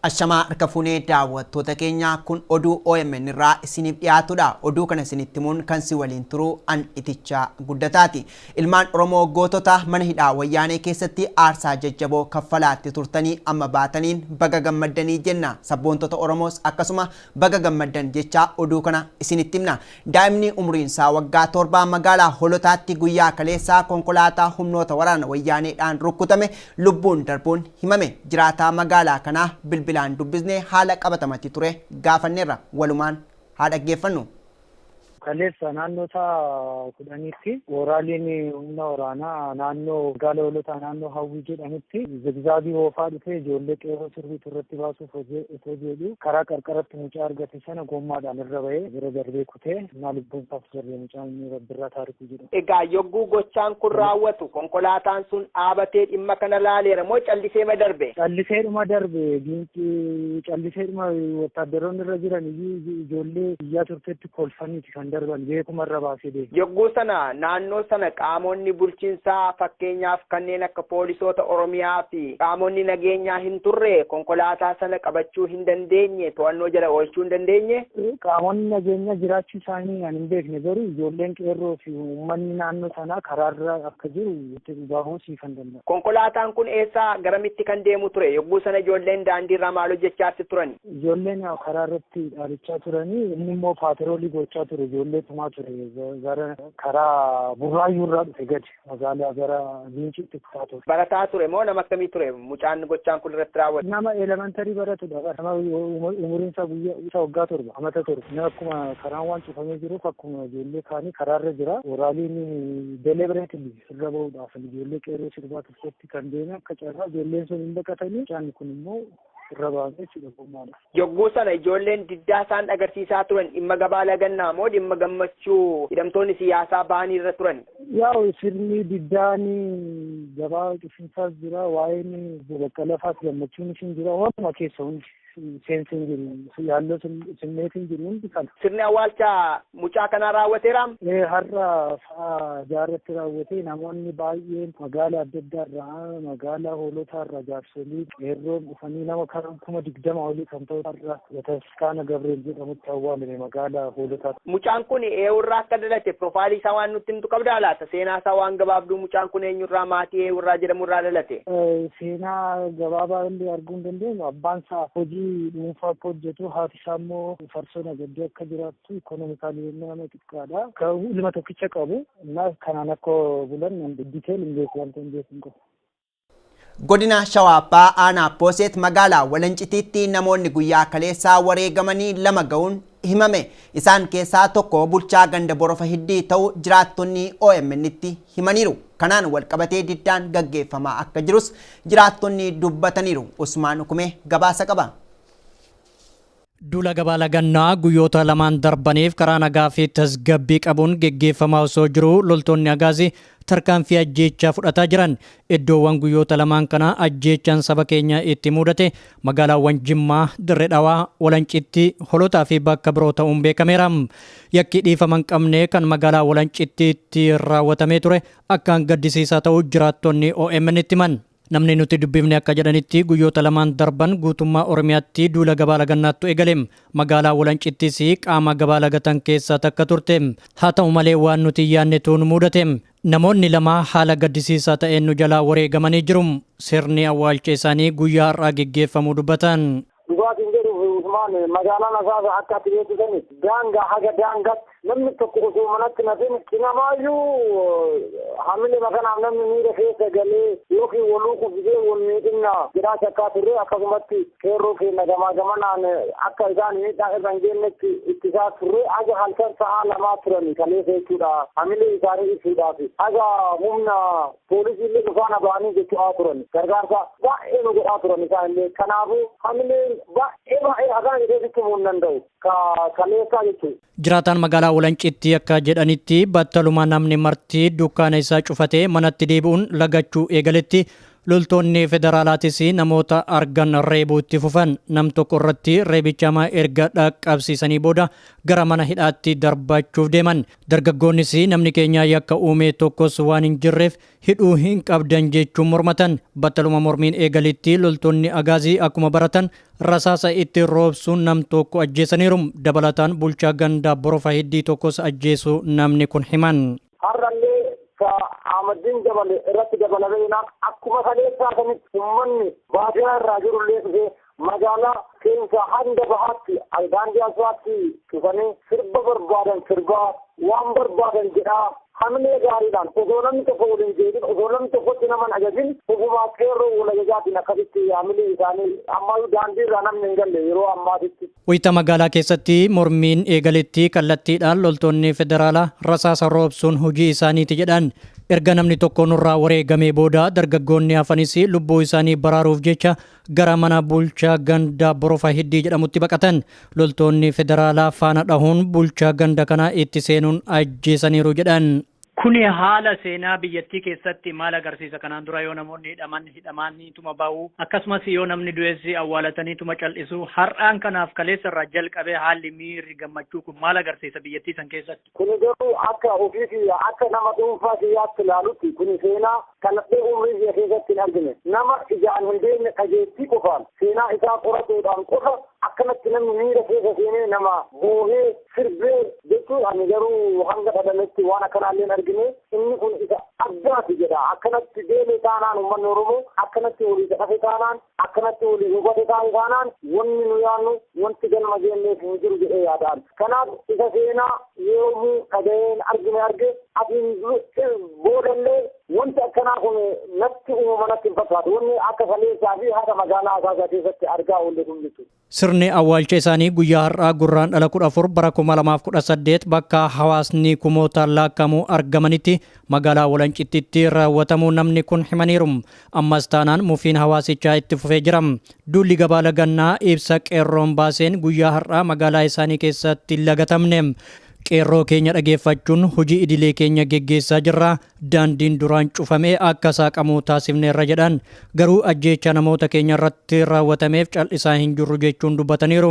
Ashamaa harka fuunee daawwattoota keenya kun oduu OMN irraa isiniif dhiyaatudha. Oduu kana isinitti himuun kan si waliin turu an itichaa guddataati. Ilmaan Oromoo gootota mana hidhaa wayyaanee keessatti aarsaa jajjaboo kaffalaatti turtanii amma baataniin baga gammaddanii jenna. Sabboontota Oromoos akkasuma baga gammaddan jecha oduu kana isinitti himna. Daa'imni umriin isaa waggaa 7 magaalaa Holotaatti guyyaa kaleessaa konkolaataa humnoota waraana wayyaaneedhaan rukkutame lubbuun darbuun himame. Jiraataa magaalaa kanaa bilbilaan dubbisnee haala qabatamatti ture gaafanneerra walumaan haa dhaggeeffannu. Kaleessa naannoo isaa kudhaniitti waraaliin humna waraanaa naannoo magaalaa Holotaa naannoo Hawwii jedhamutti zigzaagii oofaa dhufee ijoollee qeerroo sirriitu irratti baasuuf osoo jedhu karaa qarqaratti mucaa argate sana gommaadhaan irra bahee bira darbee kutee na lubbuun isaaf darbee mucaan Birraa Taarikuu jedhamu. Egaa yogguu gochaan kun raawwatu konkolaataan sun dhaabatee dhimma kana laaleera moo calliseema darbe? Calliseedhuma darbe calliseedhuma wattaaddaroonni irra jiran ijoollee biyyaa turteetti kolfaniiti kan darban beekuma irra baasee deemu. Yogguu sana naannoo sana qaamonni bulchiinsaa fakkeenyaaf kanneen akka poolisoota Oromiyaa fi qaamonni nageenyaa hin turre konkolaataa sana qabachuu hin dandeenye to'annoo jala oolchuu hin dandeenye. Qaamonni nageenyaa jiraachuu isaanii kan hin beekne garuu ijoolleen qeerroo fi uummanni naannoo sanaa karaarra akka jiru itti bahuu siifan danda'a. Konkolaataan kun eessaa garamitti kan deemu ture? Yogguu sana ijoolleen daandiirraa maal hojjechaa turani? Ijoolleen karaarratti dhaabachaa turanii inni immoo paatroolii gochaa ture. Ijoollee tumaa ture gara karaa Burraayyuu irraa dhufe gadi magaalaa gara Giinciitti kutaa ture. Barataa ture moo nama akkamii ture mucaan gochaan kun irratti raawwate? Nama elementarii baratudha. Nama umuriin isaa waggaa 7 amata ture. Akkuma karaan waan cufamee jiruuf akkuma ijoollee kaanii karaarra jira. Waraaliin delibereetilii irra bahuudhaaf ijoollee qeerroo sirbaa keessatti kan deeme akka carraa ijoolleen sun hin baqatanii mucaan kun immoo irra baasee gommaadha. Yogguu sana ijoolleen diddaa isaan agarsiisaa turan dhimma gabaa lagannaa moo dhimma gammachuu hidhamtoonni siyaasaa bahanii irra turan? Yaa'u sirni diddaan gabaa cufinsaas jira, waa'een baqqalafaas gammachuun isin jira, waanuma keessa hundi seensiin jiru yaalloo simmeetiin jiru hundi kana. Sirni awwaalchaa mucaa kanaa raawwateera? Har'a sa'a jaarratti raawwatee namoonni baay'een magaalaa adda addaa irraa magaalaa Holotaa irraa jaarsolii qeerroon dhufanii nama kan 20 olii kan ta'u har'a Bataskaana Gabriel jedhamutti awwaalame magaalaa Holotaa. Mucaan kun eenyurraa akka dhalate profaayilii isaa waan nutti himtu qabdaa laata? Seenaa isaa waan gabaabduu mucaan kun eenyurraa maatii eenyurraa jedhamurraa dhalate? Seenaa gabaabaa illee arguu hin dandeenyu. Abbaan isaa hojii dhuunfaa hojjetu, haati isaa immoo farsoo nagaddee akka jiraattu ikonomikaalii nama xiqqaadha. Kan ilma tokkicha qabu እና kanaan akka bulan diteel hin beeku wanta hin beeku hin qabu. Godina Shawaabaa aanaa Pooseet magaalaa Walancitiitti namoonni guyyaa kaleessaa wareegamanii 2 ga'uun himame. Isaan keessaa tokko bulchaa ganda Borofa Hiddii ta'uu jiraattonni OMN'tti himaniiru. Kanaan walqabatee diddaan gaggeeffamaa akka jirus jiraattonni dubbataniiru. Usmaan Hukumee gabaasa qaba. Duula gabaa lagannaa guyyoota lamaan darbaniif karaa nagaa fi tasgabbii qabuun geggeeffamaa osoo jiru loltoonni agaazii tarkaanfii ajjeechaa fudhataa jiran. Iddoowwan guyyoota lamaan kana ajjeechaan saba keenya itti mudate magaalaawwan Jimmaa, Dirree Dhawaa, Walancitti, Holotaa fi bakka biroo ta'uun beekameera. Yakki dhiifama hin qabne kan magaalaa Walancittiitti raawwatamee ture akkaan gaddisiisaa ta'uu jiraattonni OMN itti himan. Namni nuti dubbifne akka jedhanitti guyyoota lamaan darban guutummaa Oromiyaatti duula gabaa lagannaattu eegale. Magaalaa Walancittis qaama gabaa lagatan keessaa takka turte. Haa ta'u malee waan nuti yaadnetu nu mudate. Namoonni 2 haala gaddisiisaa ta'een nu jalaa wareegamanii jiru. Sirni awwaalcha isaanii guyyaa har'aa geggeeffamuu dubbatan. Dhugaatiin jedhu Usmaan magaalaan Asaasaa akka ati beeksisan daangaa haga daangaatti namni tokko osoo manatti nafin cinamaayyuu hamile makanaaf namni miira keessa galee yookiin waluu kubbisee wal miidhina jiraata akka turre akkasumatti qeerroo keenya gamaa gamanaan akka isaan miidhaan irra hin geennetti ittisaa turre haga halkan sa'aa 2 turani kaleessa jechuudha hamile isaanii ibsuudhaaf haga humna poolisii illee dhufaana ba'anii jechaa turan gargaarsa baay'ee nu godhaa turan isaan illee kanaafuu hamileen baay'ee akkaan keessatti himuu hin danda'u kaleessaa jechuudha. Jiraataan magaalaa Walancitti akka jedhanitti battaluma namni marti dukkaana isaa cufatee manatti deebi'uun lagachuu eegaletti loltoonni federaalaatis namoota argan reebuu itti fufan. Nam tokko irratti reebicha hamaa erga dhaqqabsiisanii booda gara mana hidhaatti darbachuuf deeman. Dargaggoonnis namni keenya yakka uume tokkos waan hin jirreef hidhuu hin qabdan jechuun mormatan. Battaluma mormiin eegalitti loltoonni agaazii akkuma baratan rasaasa itti roobsuun nam tokko ajjeesaniiru. Dabalataan bulchaa gandaa Borofa Hiddii tokkos ajjeesuu namni kun himan. Ahmadiin dabale irratti dabalameenaa akkuma kaleessaa kanitti uummanni baadiyyaa irraa jirullee dhufee magaalaa keessa hanga bahaatti daandii asfaatti dhufanii sirba barbaadan sirbaa waan barbaadan jedhaa hamilee gaariidhaan osoo namni tokko waliin jedhin osoo namni tokkotti naman ajajin ofumaa qeerroo wal ajajaatiin akkasitti hamilee isaanii ammayyuu daandii irraa namni hin galle yeroo ammaatitti. Wayita magaalaa keessatti mormiin eegaletti kallattiidhaan loltoonni federaalaa rasaasa roobsuun hojii isaaniiti jedhan. Erga namni tokko nurraa wareegamee booda dargaggoonni hafanis lubbuu isaanii baraaruuf jecha gara mana bulchaa gandaa Borofa Hiddii jedhamutti baqatan. Loltoonni federaalaa faana dhahuun bulchaa ganda kanaa itti seenuun ajjeesaniiru jedhan. Kuni haala seenaa biyyattii keessatti maal agarsiisa? Kanaan dura yoo namoonni hidhamaniituma ba'u akkasumas yoo namni du'eessi awwaalataniituma cal'isu har'aan kanaaf kaleessa irraa jalqabee haalli miirri gammachuu kun maal agarsiisa biyyattii san keessatti? Kuni garuu akka ofii akka nama dhuunfaa kiyyaatti ilaalutti kuni seenaa kalaqee umrii biyya keessatti hin argine. Nama ijaan hin deemne qajeeltii qofaan seenaa isaa qoratuudhaan qofa akkanatti namni miira keessa seenee nama boohee sirbee jechuun ani garuu hanga dhalametti waan akkanaallee argine inni kun isa addaati jedha. Akkanatti deeme taanaan uummanni Oromoo akkanatti walii kadhate taanaan akkanatti walii hubate taanaan wanni nu yaannu wanti galma geenneef hin jiru jedhee yaadaan. Kanaaf isa seenaa yoomuu dhaga'een arge atiin boodallee wanti akkanaa kun natti uumama natti hin fakkaatu. Wanni akka kaleessaa fi haala magaalaa Asaasaa keessatti argaa oolle mul'isu. Sirni awwaalcha isaanii guyyaa har'aa gurraandhala 14 bara 2018 bakka hawaasni kumootaan lakkaa'amu argamanitti magaalaa Walancittitti raawwatamuu namni kun himaniiru. Ammas taanaan mufiin hawaasichaa itti fufee jira. Duulli gabaa lagannaa ibsa qeerroon baaseen guyyaa har'aa magaalaa isaanii keessatti lagatamne. Qeerroo keenya dhageeffachuun hojii idilee keenya geggeessaa jirra. Daandiin duraan cufamee akka saaqamu taasifneerra jedhan. Garuu ajjeecha namoota keenya irratti raawwatameef cal'isaa hin jirru jechuun dubbataniiru.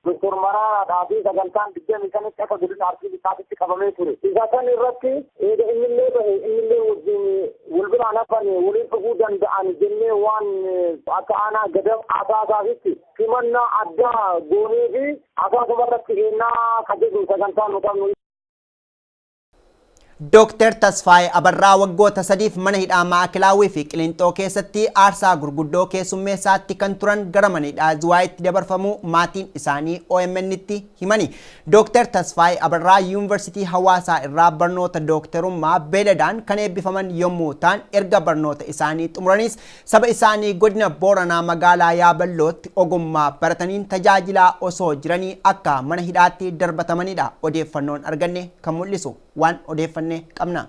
Doktor Maraaraadhaa fi sagantaan digdamii sanitti akka godina Arsii Lixaatitti qabamee ture. Isa kan irratti innillee bahe innillee wajjin wal biraan hafan waliin dhufuu danda'an jennee waan akka aanaa gadab Asaasaatti simannaa addaa goonee fi Asaasuma irratti kennaa kajeelu sagantaan nu qabnu. Dr. Tasfaayee Abarraa waggoota sadiif mana hidhaa Maakelaawwii fi Qilinxoo keessatti aarsaa gurguddoo keessummeessaatti kan turan gara mana hidhaa Zuwaayitti dabarfamuu maatiin isaanii OMN'tti himani. Dr. Tasfaayee Abarraa Yuunivarsiitii Hawaasaa irraa barnoota dookterummaa beeladaan kan eebbifaman yommuu ta'an erga barnoota isaanii xumuranis saba isaanii godina Booranaa magaalaa Yaaballootti ogummaa barataniin tajaajilaa osoo jiranii akka mana hidhaatti darbatamanidha. Odeeffannoon arganne kan mul'isu waan odeeffanne qabna.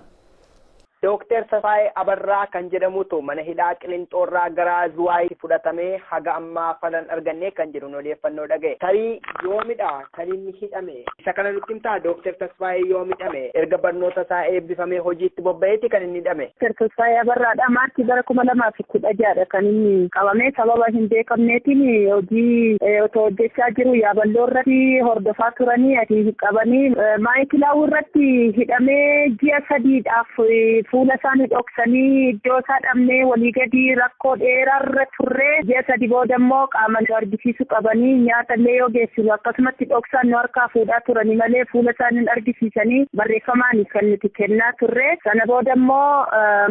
Dr. Tasfaayee Abarraa kan jedhamutu mana hidhaa Qilinxoorraa gara Zuwaayitti fudhatamee haga ammaa falan arganne kan jedhu odeeffannoo dhaga'e. Tarii yoomidha kan inni hidhame. Isa kana nutti himtaa Dr. Tasfaayee yoom hidhame? Erga barnoota isaa eebbifamee hojiitti bobba'eeti kan inni hidhame. Dr. Tasfaayee Abarraadha maartii bara 2016 kan inni qabame sababa hin beekamneetiin hojii otoo hojjechaa jiru Yaaballoo irratti hordofaa turanii ati qabanii Maakelaawwii irratti hidhamee ji'a 3 fuula isaanii dhoksanii iddoo isaa dhabnee walii gadi rakkoo dheeraarra turree ji'a 3 booda immoo qaama nu argisiisu qabanii nyaata illee yoo geessinu akkasumatti dhoksaan nu harkaa fuudhaa turanii malee fuula isaanii argisiisanii barreeffamaanis kan nuti kennaa turre. Sana booda immoo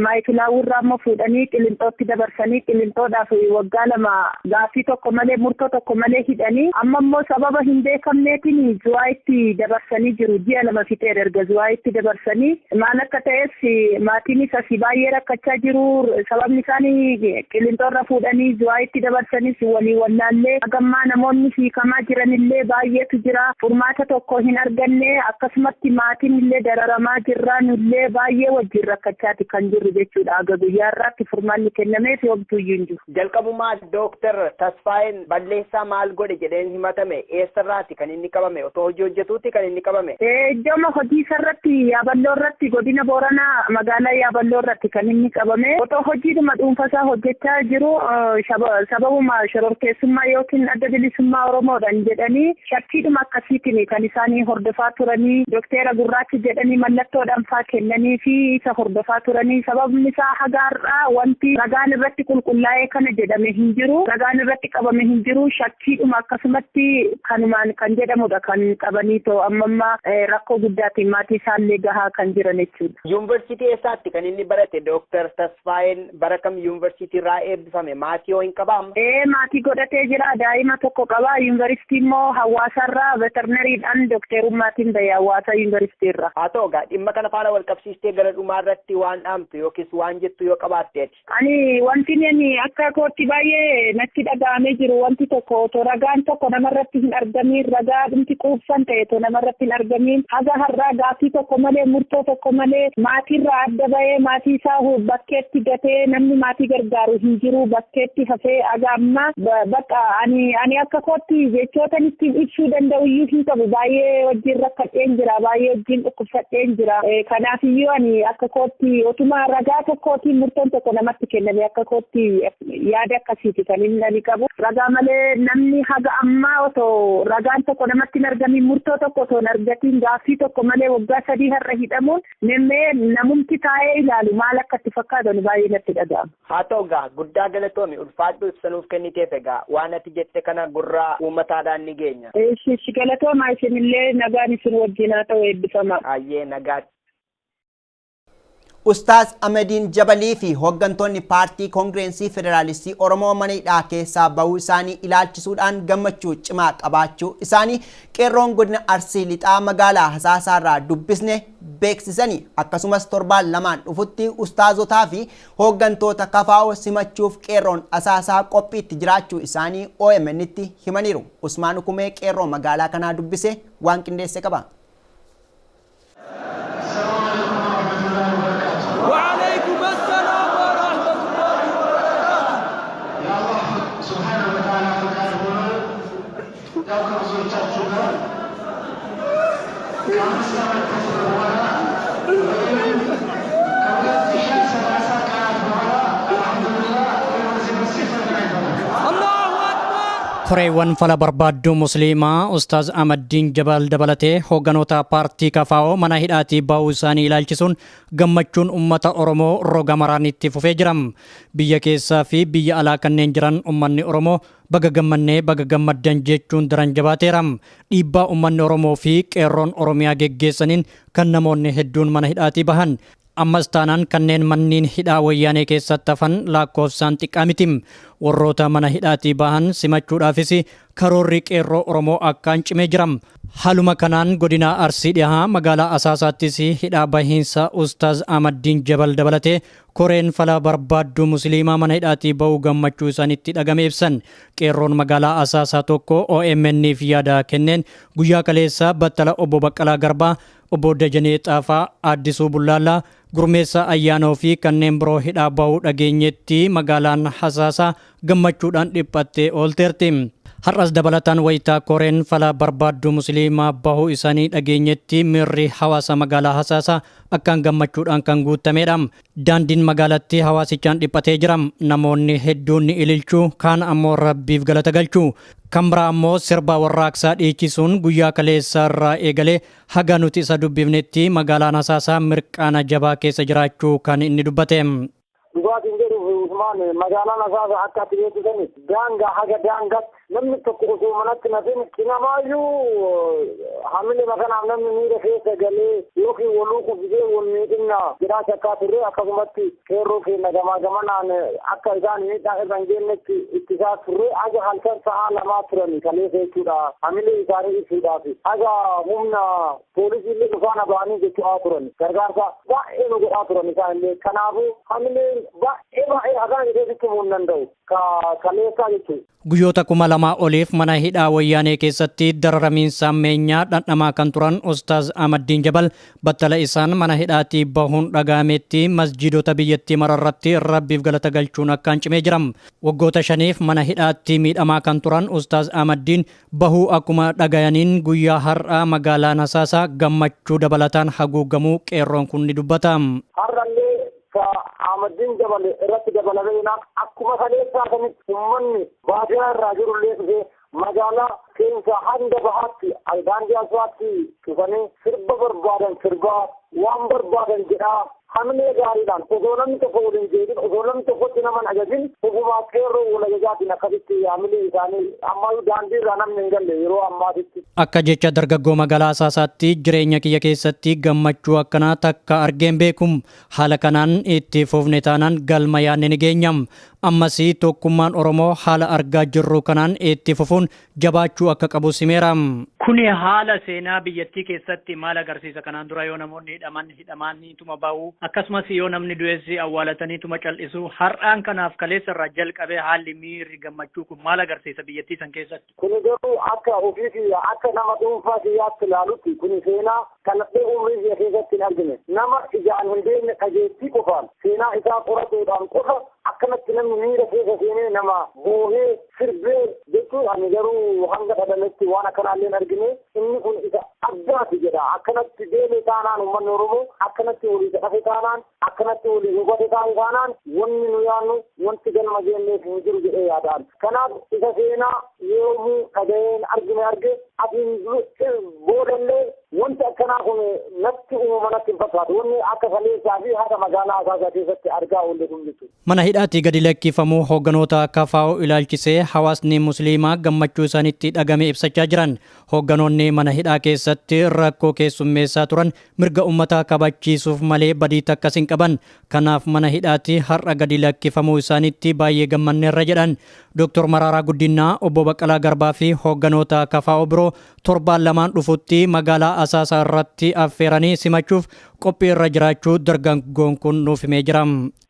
Maakelaawwii irraa immoo fuudhanii Qilinxootti dabarsanii Qilinxoodhaaf waggaa 2 gaaffii tokko malee murtoo tokko malee hidhanii amma immoo sababa hin beekamneetiin Zuwaayitti dabarsanii jiru. Ji'a 2 fixeera erga Zuwaayitti dabarsanii maal akka ta'es maatiinis asii baay'ee rakkachaa jiru. Sababni isaanii Qilinxoorra fuudhanii Zuwaayitti dabarsanis walii wallaallee hagammaa namoonni hiikamaa jiranillee baay'eetu jira. Furmaata tokko hin arganne akkasumatti maatiin illee dararamaa jirraan illee baay'ee wajjin rakkachaati kan jirru jechuudha. Aga guyyaa irraatti furmaanni kennameef yomtuyyuu hin jiru. Jalqabumaa Dooktar Tasfaayeen balleessaa maal godhe jedheen himatame eessarraati kan inni qabame otoo hojii hojjetuutti kan inni qabame? Iddoo hojii isarratti Yaaballoo irratti godina Booranaa magaalaa Yaaballoo irratti kan inni qabame otoo hojiidhuma dhuunfasaa hojjechaa jiru sababuma shororkeessummaa yookiin adda bilisummaa Oromoodhaan jedhanii shakkiidhuma akkasiitiin kan isaanii hordofaa turanii Dookteera Gurraachi jedhanii mallattoodhaan faa kennanii fi isa hordofaa turanii sababni isaa hagaarraa wanti ragaan irratti qulqullaa'ee kana jedhame hin jiru ragaan irratti qabame hin jiru shakkiidhuma akkasumatti kanumaan kan jedhamudha kan qabanii too amma rakkoo guddaatiin maatii isaallee gahaa kan jiran jechuudha. Yuunivarsiitii eessaatti kan inni barate Dooktar Tasfaayeen bara kam yuunivarsiitii irraa eebbifame maatii hoo hin qabaam? Maatii godhatee jira daa'ima tokko qaba yuunivarsiitii immoo hawaasarraa veterinariidhaan dookterummaatiin bahee hawaasa yuunivarsiitii irra. Haa ta'u gaa dhimma kana faana wal qabsiistee gara dhumaa irratti waan dhaamtu yookiis waan jettu yoo qabaatteeti. Ani wanti inni akka kootti baay'ee natti dhaga'amee jiru wanti tokko otoo ragaan tokko namarratti hin argamin ragaa dhumti quubsan ta'e otoo namarratti hin argamin haga har'aa gaaffii tokko malee murtoo tokko malee maatiirraa adda bahee maatii isaa bakkeetti gatee namni maatii gargaaru hin jiru bakkeetti hafee haga amma bakka ani akka kootti jechootan ittiin ibsuu danda'uyyuu hin qabu baay'ee wajjin rakkadheen jira baay'ee wajjin dhukkubsadheen jira kanaafiyyuu ani akka kootti otuma ragaa tokkootiin murtoon tokko namatti kenname akka kootti yaada akkasiiti kan inni qabu ragaa malee namni haga ammaa otoo ragaan tokko namatti hin argamin murtoo tokko otoo hin argatiin gaaffii tokko malee waggaa 3 har'a hidhamuun nemmee namumti taa'ee ilaalu maal akka itti fakkaatan baay'ee natti dhaga'ama. Haa ta'u gaa guddaa galatoomi ulfaadhu ibsanuuf kenniteef egaa waan ati jette kana gurraa uummataadhaan ni geenya. Galatooma isinillee nagaan isin wajjin haa ta'u eebbifamaa. Ayyee nagaatti. Ustaaz Ahmadiin Jabalii fi hooggantoonni paartii Koongireensii Federaalistii Oromoo mana hidhaa keessaa bahuu isaanii ilaalchisuudhaan gammachuu cimaa qabaachuu isaanii qeerroon godina Arsii Lixaa magaalaa Hasaasaarraa dubbisne beeksisanii akkasumas torbaan lamaan dhufutti ustaazotaa fi hooggantoota KFO simachuuf qeerroon Asaasaa qophiitti jiraachuu isaanii OMN'tti himaniiru. Usmaan Hukumee qeerroo magaalaa kanaa dubbise waan qindeesse qaba. Koreewwan fala barbaaddu musliimaa Ustaaz Ahmadiin Jabal dabalatee hoogganoota paartii KFO mana hidhaatii bahuu isaanii ilaalchisuun gammachuun uummata Oromoo roga maraan itti fufee jira. Biyya keessaa fi biyya alaa kanneen jiran uummanni Oromoo baga gammannee baga gammaddan jechuun daran jabaateera. Dhiibbaa uummanni Oromoo fi qeerroon Oromiyaa geggeessaniin kan namoonni hedduun mana hidhaatii bahan. Ammas taanaan kanneen manneen hidhaa wayyaanee keessatti hafan lakkoofsaan xiqqaa miti. Warroota mana hidhaatii bahan simachuudhaafis karoorri qeerroo Oromoo akkaan cimee jira. Haaluma kanaan godina Arsii Dhihaa magaalaa Asaasaattis hidhaa bahiinsa Ustaaz Ahmadiin Jabal dabalatee koreen fala barbaaddu musliimaa mana hidhaatii bahuu gammachuu isaanitti dhagame ibsan. Qeerroon magaalaa Asaasaa tokko OMN'f yaada kenneen guyyaa kaleessaa battala obbo Baqqalaa Garbaa, obbo Dajanee Xaafaa, Addisuu Bullaallaa, Gurmeessaa Ayyaanoo fi kanneen biroo hidhaa bahuu dhageenyetti magaalaan Asaasaa gammachuudhaan dhiphattee oolteerti. Har'as dabalataan wayitaa koreen fala barbaaddu musliimaa bahuu isaanii dhageenyetti miirri hawaasa magaalaa Asaasaa akkaan gammachuudhaan kan guutamedha. Daandiin magaalatti hawaasichaan dhiphatee jira. Namoonni hedduun ni ililchuu, kaan ammoo rabbiif galata galchuu. Kan biraa ammoo sirba warraaqsaa dhiichisuun guyyaa kaleessaa irraa eegalee haga nuti isa dubbifnetti magaalaan Asaasaa mirqaana jabaa keessa jiraachuu kan inni dubbate. Dhugaatiin jedhu Usmaan magaalaan Asaasaa akka ati beeksisan daangaa haga daangaatti namni tokko osoo manatti nafin kinamaayyuu hamile makanaaf namni miira keessa galee yookiin waluu qubsisee wal miidhina jiraa shakkaa turre akkasumatti qeerroo keenya gamaa gamanaan akka isaan miidhaan irra hin geennetti ittisaa turre aga halkan sa'aa lamaa turani kaleessa jechuudha hamile isaanii ibsuudhaaf aga humna poolisii illee dhufaana ba'anii jechaa turan gargaarsa baay'ee nu godhaa turan isaan illee kanaafuu hamileen baay'ee hagaan keessatti himuu hin danda'u kaleessaa jechuudha. Guyyoota 2000 oliif mana hidhaa wayyaanee keessatti dararamiinsa ammeenyaa dhandhamaa kan turan Ustaaz Ahmaddiin Jabal battala isaan mana hidhaatii bahuun dhagaametti masjiidota biyyattii mararratti rabbiif galata galchuun akkaan cimee jiram. Waggoota 5f mana hidhaatti miidhamaa kan turan Ustaaz Ahmaddiin bahuu akkuma dhagayaniin guyyaa har'aa magaalaa Nasaasaa gammachuu dabalataan haguugamuu qeerroon kun ni dubbata. Ahmaddiin Jabal irratti dabalamee akkuma kaleessaa kanitti uummanni baadiyyaa irraa jirullee dhufee magaalaa keessa hanga bahaatti daandii asfaatti dhufanii sirba barbaadan sirbaa waan barbaadan jedhaa hamilee gaariidhaan osoo namni tokko waliin jeedin osoo namni tokkotti nama ajajin ofumaa qeerroo wal ajajaatiin akkasitti hamilee isaanii ammayyuu daandii irraa namni hin galle yeroo ammaatitti. Akka jecha dargaggoo magaalaa Asaasaatti jireenya kiyya keessatti gammachuu akkanaa takka argeen beekum haala kanaan itti fufne taanaan galma yaadne ni geenyam. Ammasii tokkummaan Oromoo haala argaa jirru kanaan itti fufuun jabaachuu akka qabu simeeram. Kuni haala seenaa biyyattii keessatti maal agarsiisa? Kanaan dura yoo namoonni hidhamaniituma bahu akkasumas yoo namni du'eessi awwaalataniituma cal'isu har'aan kanaaf kaleessa irraa jalqabee haalli miirri gammachuu kun maal agarsiisa biyyattii san keessatti? Kuni garuu akka ofiifi akka nama dhuunfaa kiyyaatti ilaalutti kuni seenaa kalaqee umrii biyya keessatti hin argine nama ijaan hin beekne qajeeltii qofaan seenaa isaa qoratuudhaan qofa akkanatti namni miira keessa seenee nama boohee sirbee jechuun ani garuu hanga dhadhametti waan akkanaallee hin argine inni kun isa addaati jedha akkanatti deemee taanaan uummanni Oromoo akkanatti walii kadhate taanaan akkanatti walii hubate taanaan wanni nu yaannu wanti galma geenneef hin jiru jedhee yaadaan kanaaf isa seenaa yoomuu dhaga'een arge atiin boodallee wanti akkanaa kun natti uumama natti hin fakkaatu wanni akka kaleessaa fi haala magaalaa Asaasaa keessatti argaa oolle kun jechuudha. Mana hidhaatii gadi lakkifamuu hoogganoota akka KFO ilaalchisee hawaasni musliimaa gammachuu isaanitti dhagame ibsachaa jiran. Hoogganoonni mana hidhaa keessatti rakkoo keessummeessaa turan mirga uummataa kabachiisuuf malee badii takkas hin qaban. Kanaaf mana hidhaatii har'a gadi lakkifamuu isaanitti baay'ee gammanneerra jedhan. Dr. Mararaa Guddinaa, Obbo Baqqalaa Garbaa fi hoogganoota KFO biroo torbaan lamaan dhufutti magaalaa Asaasaa irratti affeeranii simachuuf qophii irra jiraachuu dargaggoon kun nuuf himee jira.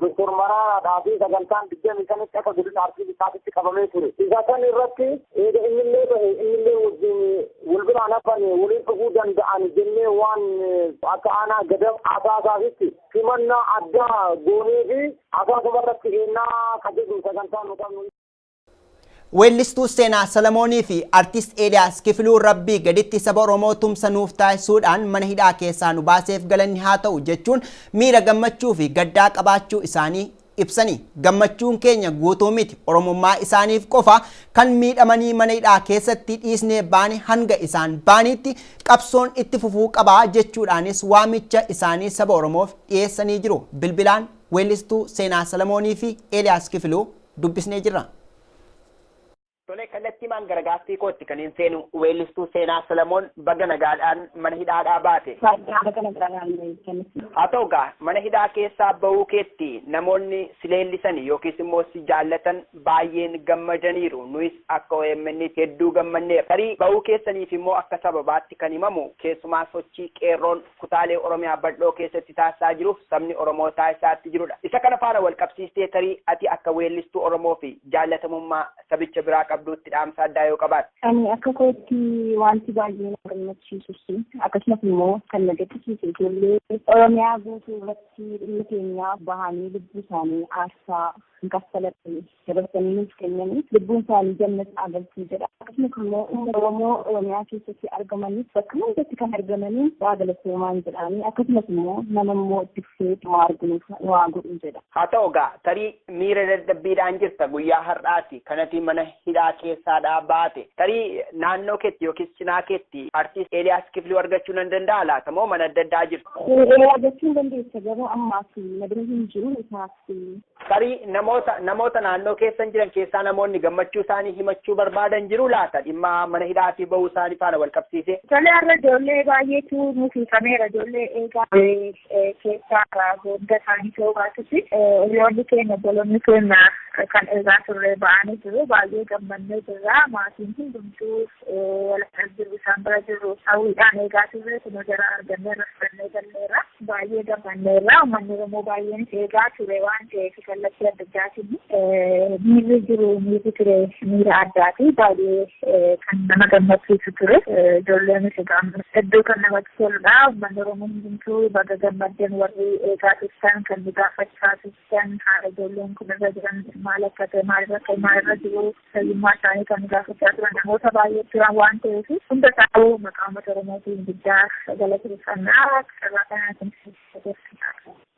Dr. Mararaa fi sagantaan digdamii sanitti akka godina Arsii Lixaatitti qabamee ture. Isa kan irratti innillee wajjin wal biraan hafan waliin dhufuu danda'an jennee waan akka aanaa gada Asaasaatti simannaa addaa goonee fi Asaasuma irratti kennaa kajedhu sagantaan nu qabnu. Weellistuu seenaa Salamoonii fi artist Eeliyaas Kifiluu Rabbii gaditti saba Oromoo tumsa nuuf taasisuudhaan mana hidhaa keessaa nu baaseef galanni haa ta'u jechuun miira gammachuu fi gaddaa qabaachuu isaanii ibsanii gammachuun keenya guutuu miti Oromummaa isaaniif qofa kan miidhamanii mana hidhaa keessatti dhiisnee baane hanga isaan baanitti qabsoon itti fufuu qabaa jechuudhaanis waamicha isaanii saba Oromoof dhiyeessanii jiru. Bilbilaan weellistuu seenaa Salamoonii fi Eeliyaas Kifiluu dubbisnee jirra. Tole kallattii maan gargaartii kootti kan hin seenu weellistuu seenaa Salamoon baga nagaadhaan mana hidhaadhaa baate. Haa ta'u gaa mana hidhaa keessaa bahuu keetti namoonni si leellisan yookiis immoo si jaallatan baay'een gammadaniiru. Nuyis akka OMN'tti hedduu gammanneera. Tarii bahuu keessaniif immoo akka sababaatti kan himamu keessumaa sochii qeerroon kutaalee Oromiyaa bal'oo keessatti taasisaa jiruuf sabni Oromoo taasisaatti jirudha. Isa kana faana wal qabsiistee tarii ati akka weellistuu Oromoo fi jaallatamummaa sabicha biraa qabduutti dhaamsa addaa yoo qabaate. Ani akka kootti wanti baay'ee na gammachiisus akkasumas immoo kan na gaddisiisu ijoollee Oromiyaa guutuu irratti dhimma keenyaaf bahanii lubbuu isaanii aarsaa hin kaffalatanii dabarsanii nuuf kennanii lubbuun isaanii jannata agarsiisuu jedha. Akkasumas immoo uummata Oromoo Oromiyaa keessatti argamanii bakka hundatti kan argamanii waa galatoomaan jedhanii akkasumas immoo nama immoo itti fufee waa arguuf waa godhu jedha. Haa ta'u gaa tarii miira dadhabbiidhaan jirta guyyaa har'aati kanatti mana hidhaa keessaadha maniidhaa baate. Tarii naannoo keetti yookiis cinaa keetti artiist Eeliyaas Kifiluu argachuu nan danda'a laata moo mana adda addaa jirtu? Argachuu dandeessa garuu ammaaf madina hin jiru isaaf. Tarii namoota naannoo keessan jiran keessaa namoonni gammachuu isaanii himachuu barbaadan jiru laata dhimma mana hidhaatii bahuu isaanii faana wal qabsiise? Tolee har'a ijoollee baay'eetu nuufifameera ijoollee eegaa keessaa hunda isaanii ta'uu baatutti hiriyoonni keenya obboloonni keenya kan eegaa turre ba'anii jiru baay'ee gammannee jirra maatiin hundumtuu walakkaa jiru isaan bira jiru hawwiidhaan eegaa turre kunoo jara argannee raffannee galleera baay'ee gammanneerra uummanni Oromoo baay'een eegaa ture waan ta'eef kallattii adda addaatiin miirri jiru miirri ture miira addaati baay'ee kan nama gammachiisu ture ijoolleenis hedduu kan namatti toludha uummanni Oromoo hundumtuu baga gammadden warri eegaa turtan kan nu gaafachaa turtan haala ijoolleen kun irra jiran maal akka ta'e maalirra jiru fayyummaa isaanii kan gaafachaa turan namoota baay'ee turan waan ta'eef hunda isaanii maqaa uummata Oromootiin guddaa galateeffannaa carraa kanaatiin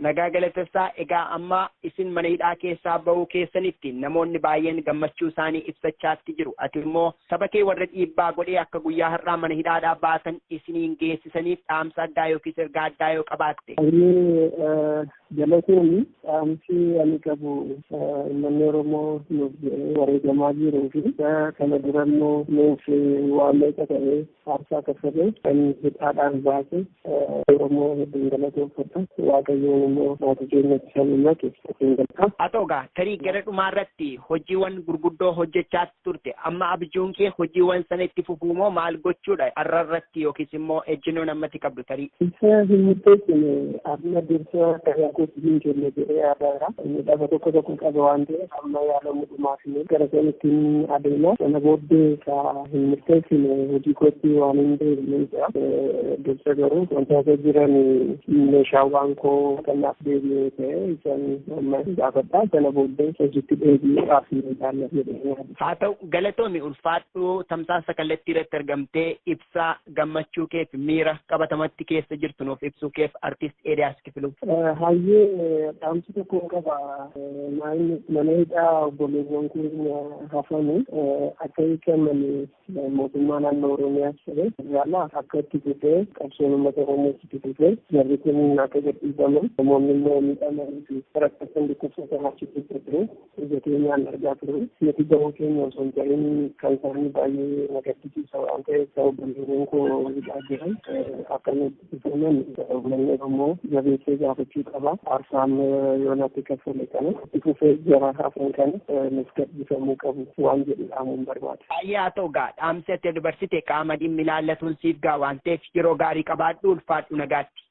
Nagaa galateessaa egaa amma isin mana hidhaa keessaa bahuu keessanitti namoonni baay'een gammachuu isaanii ibsachaatti jiru. Ati immoo saba kee warra dhiibbaa godhee akka guyyaa har'aa mana hidhaadhaa baatan isiniin geessisaniif dhaamsa addaa yookiis ergaa addaa yoo qabaatte. Galateeni dhaamsi ani qabu uummanni Oromoo nuuf wareegamaa jiruu fi kana dura immoo nuuf waan meeqa ta'ee aarsaa kaffalee kan hidhaadhaan baase Oromoo hedduun galateeffata waaqayyoon immoo maatii keenyatti sammuna keessatti galta. Atoogaa tarii gara dhumaa irratti hojiiwwan gurguddoo hojjechaa turte amma abjuun kee hojiiwwan sana itti fufuu moo maal gochuudha har'a irratti yookiis immoo ejjennoo namatti qabdu tarii? Isa hin murteessine amma dursa hin kenne jedhee yaadaadha. Dhaaba tokko qaba waan ta'eef amma yaalamu dhumaaf gara sanattiin adeema. Sana booddee ka hin murteessine hojii kootti waan hin deebineedha. Dursa garuu wantoota jiran meeshaawwan koo kanaaf deebi'ee ta'e isaan amma gaafadha. Sana booddee hojiitti deebi'uudhaaf ilaalla jedhee. Haa ta'u galatoomi ulfaadhuu tamsaasa kallattii irratti argamtee ibsaa gammachuu keef miira qabatamatti keessa jirtu nuuf ibsuu keef artiist Eeliyaas Kifiluu. Hayyee dhaamsi tokko qaba. Mana hidhaa obboleewwan keenya hafanii akka hiikaman mootummaa naannoo Oromiyaas ta'e irraa akka itti fufee qabsoon uummata Oromoo itti fufee jarri kun akka gadhiifaman namoonni immoo miidhamanii fi rakkatan dhukkubsatan achitti jiru ija keenyaan argaa turre nuti bahuu keenya osoo hin ta'in kan isaanii baay'ee na gaddisiisa waan ta'eef obboleewwan koo hidhaa jiran akka nutti fufaman uummanni Oromoo jabeessee gaafachuu qaba. Arsaan yoo natti kaffale kana itti fufee jara hafan kana nuuf gaddifamuu qabu waan jedhu dhaamuun barbaada. Baay'ee haa ta'u gaa dhaamsi ati dabarsite qaama dhimmi ilaallatuun siif gaa waan ta'eef yeroo gaarii qabaadhu ulfaadhu nagaatti.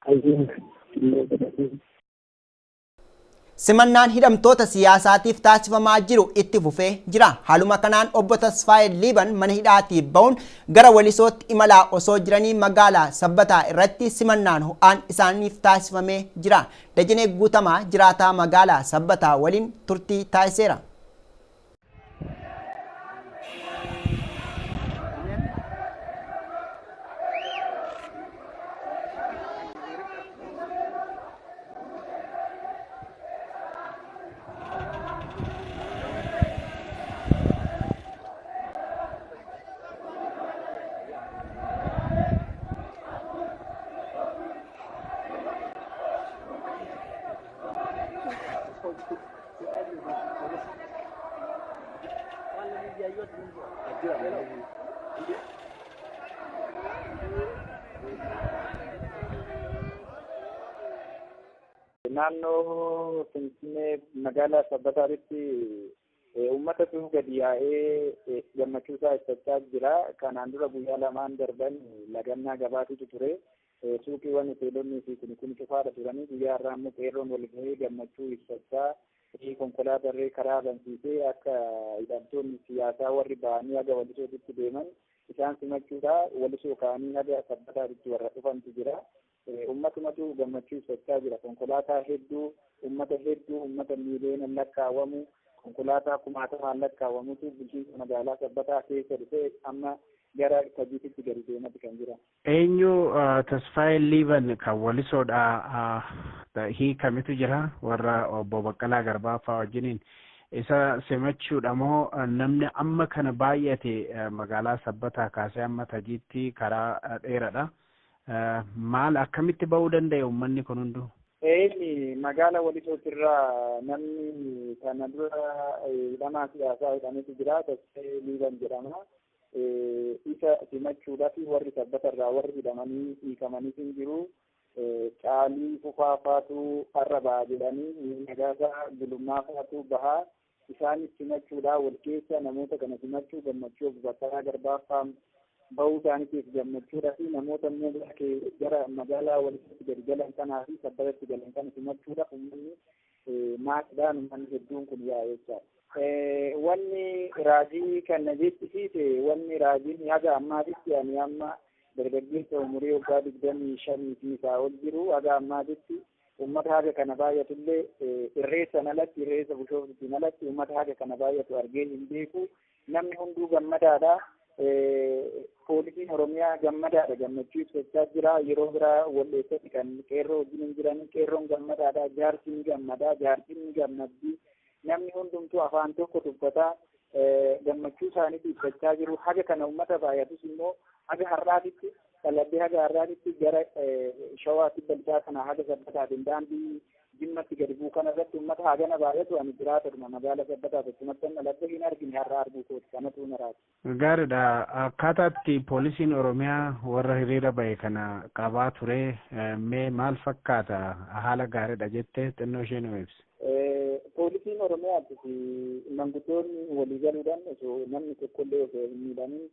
Simannaan hidhamtoota siyaasaatiif taasifamaa jiru itti fufee jira. Haaluma kanaan obbo Tasfaayee Liiban mana hidhaatii ba'uun gara Walisootti imalaa osoo jiranii magaalaa Sabbataa irratti simannaan ho'aan isaaniif taasifamee jira. Dajanee Guutamaa jiraataa magaalaa Sabbataa waliin turtii taasiseera. Naannoo Finfinnee magaalaa Sabbataatti uummata gadi yaa'ee gammachuu isaa ibsachaa jira. Kanaan dura guyyaa lamaan darban lagannaa gabaatu ture. Suuqiiwwan hoteelonni fi kun cufaadha turanii guyyaa irraa immoo qeerroon wal gahee gammachuu ibsachaa konkolaatarree karaa bansiisee akka hidhamtoonni siyaasaa warri ba'anii haga Walisootti deeman isaan simachuudha. Walisoo ka'anii haga Sabbataatti warra dhufantu jira. Uummatumatu gammachuu ibsachaa jira. Konkolaataa hedduu, uummata miiliyoonaan lakkaawwamu, konkolaataa kumaatamaan lakkaawwamutu bulchiinsa magaalaa Sabbataa keessa dhufee amma gara hojiitti gadi deematti kan jira. Eenyu Tasfaayee Liiban kan Walisoodha hiikamitu jira warra obbo Baqqalaa Garbaa fa'aa wajjiniin isa simachuudha moo namni amma kana baay'ate magaalaa Sabbataa kaasee amma Tajiitti karaa dheeraadha. Maal akkamitti ba'uu danda'e uummanni kun hunduu? Magaalaa Walisootirraa namni kana dura hidhamaa siyaasaa hidhametu jira. Tasfee Liiban jedhama. Isa simachuudhaaf warri Sabbatarraa warri hidhamanii hiikamanii hin jiru. Caalii Fufaa faatu har'a bahaa jedhanii Nagaasaa Gulummaa faatu bahaa. Isaanis simachuudhaa wal keessa namoota kana simachuu gammachuu Bakkaraa Garbaa bahuu isaaniitiif gammachuudhaa fi namoota immoo gara magaalaa Walisootti gadi galan kanaa fi Sabbatatti galan kana simachuudhaaf uummanni maatiidhaan uummanni hedduun kun yaa'ee jira. Wanni raajii kana jechisiise wanni raajiin haga ammaatitti ani amma dargaggeessa umurii waggaa 25 fi isaa ol jiru haga ammaatitti ummata haga kana baay'atullee irreessan alatti irreessa Bishooftuutiin alatti ummata haga kana baay'atu argee hin beeku. Namni hunduu gammadaadha. Poolisiin Oromiyaa gammadaadha, gammachuu ibsachaa jira. Yeroo biraa walleessatti kan qeerroo wajjin hin jiran qeerroon gammadaadha, jaartiin gammadaa, jaartiin gammaddi. Namni hundumtuu afaan tokko dubbataa gammachuu isaaniitti ibsachaa jiru. Haga kana ummata baay'atus immoo haga har'aatitti qalabbii haga har'aatitti gara Shawaatti balchaa kana haga Sabbataatiin daandii Jimmatti gadi bu'u kanarratti ummata hagana baay'atu ani jiraatadhuma magaalaa Sabbataa tokkumatti qalabbii hin argine har'a arguu kooti kanatu naraati. Gaariidha. Akkaataatti poolisiin Oromiyaa warra hiriira bahe kana qabaa ture mee maal fakkaata haala gaariidha jettee xinnoo ishee nu ibsi. Poolisiin Oromiyaatti fi manguddoonni walii galuudhaan osoo namni tokkollee osoo hin miidhamin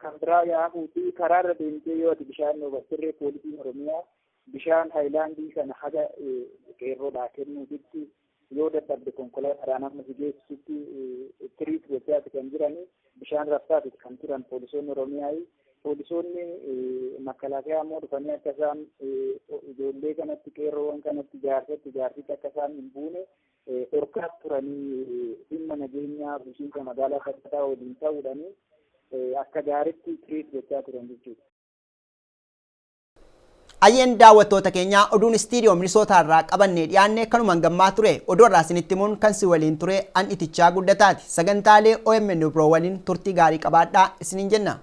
kan biraa yaa'uu fi karaarra deemtee yoo ati bishaan obaasirree poolisiin Oromiyaa bishaan haayilaandii kana haga qeerroodhaa kennuufitti yoo dadhabde konkolaataadhaan amma si geessisutti tiriit gochaati kan jirani bishaan rabsaati kan turan poolisoonni Oromiyaa. Poolisoonni makalaakaa immoo dhufanii akka isaan ijoollee kanatti qeerroowwan kanatti jaarsitti akka isaan hin buune dhorkaas turanii dhimma nageenyaa bulchiinsa magaalaa Sabbataa waliin ta'uudhanii akka gaariitti tiriit gochaa turan jechuudha. Ayyeen daawwattoota keenyaa oduun istiidiyoo Minisootaa irraa qabannee dhiyaannee kanumaan gammaa ture oduu irraa isinitti himuun kan si waliin ture an itichaa guddataati. Sagantaalee OMN biroo waliin turtii gaarii qabaadhaa isiniin jenna.